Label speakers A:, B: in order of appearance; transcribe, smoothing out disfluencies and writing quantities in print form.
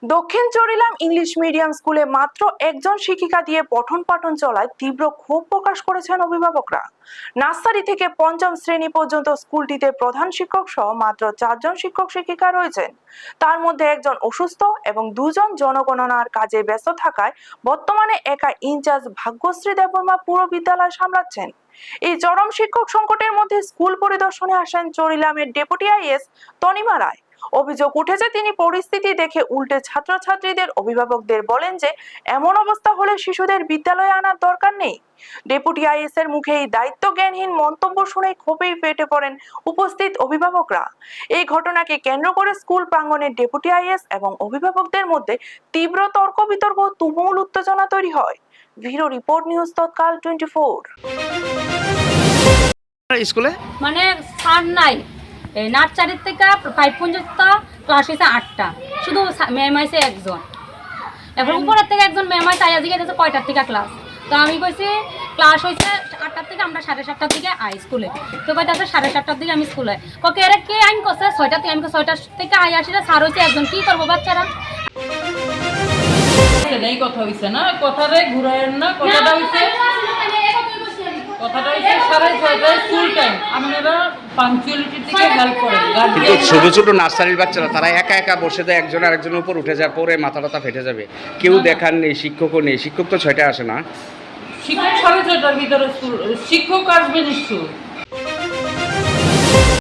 A: দক্ষিণ Charilam English medium স্কুলে মাত্র একজন শিক্ষিকা দিয়ে পঠন পাঠন চলায় তীব্র ক্ষোভ প্রকাশ করেছেন অভিভাবকরা। নার্সারি থেকে পঞ্চম শ্রেণী পর্যন্ত স্কুলটিতে প্রধান শিক্ষক সহ মাত্র 4 জন শিক্ষক শিক্ষিকা রয়েছেন। তার মধ্যে একজন অসুস্থ এবং 2 জন জনগণনার কাজে ব্যস্ত থাকায় বর্তমানে একা ইনচার্জ ভাগ্যশ্রী দেববর্মা পুরো বিদ্যালয় সামলাচ্ছেন। এই চরম শিক্ষক সংকটের মধ্যে স্কুল পরিদর্শনে আসেন চরিলামের ডেপুটি আইএস তনিমা রায়। অভিযোগ উঠেছে তিনি পরিস্থিতি দেখে উল্টে ছাত্রছাত্রীদের অভিভাবকদের বলেন যে এমন অবস্থা হলে শিশুদের বিদ্যালয়ে আনার দরকার নেই। ডেপুটি আইএস এর মুখে এই দায়িত্ব জ্ঞানহীন মন্তব্য শুনে ক্ষোভেই ফেটে পড়েন উপস্থিত অভিভাবকরা। এই ঘটনাকে কেন্দ্র করে স্কুল প্রাঙ্গণে ডেপুটি আইএস এবং অভিভাবকদের মধ্যে তীব্র তর্ক বিতর্ক তুমুল উত্তেজনা তৈরি হয়। ব্যুরো রিপোর্ট, নিউজ তৎকাল 24।
B: স্কুলে
C: মানে স্যার নাই, নার্সারি থেকে 5 পর্যন্ত ক্লাস হয়েছে 8টা, শুধু ম্যাম আছে একজন। এখন উপরের থেকে একজন ম্যাম আছে, আজ গেছে কয়টার থেকে ক্লাস। তো আমি কইছি ক্লাস হয়েছে 8টার থেকে, আমরা 7:30টার দিকে আই স্কুলে। তো কয়টা আছে 7:30টার দিকে আমি স্কুলে। ওকে এরা কে আইন করছে 6টাতে, আমি 6টার থেকে আই আসি, স্যার হয়েছে একজন, কি করবো বাচ্চারা।
D: এই কথা হইছে না, কথারে ঘুরায়েন না, কথাটা হইছে স্কুল টাইম। আপনারা পাংচুয়ালিটির দিকে হেল্প করেন।
B: ছোট ছোট নার্সারির বাচ্চারা তারা একা একা বসে যায়, একজন আরেকজনের উপর উঠে যায়, পরে মাথা টাথা ফেটে যাবে। কেউ দেখার নেই, শিক্ষকও নেই। শিক্ষক তো 6টায় আসে না,
D: শিক্ষক 6:30টার ভিতরে স্কুল শিক্ষক আসবে নিশ্চয়।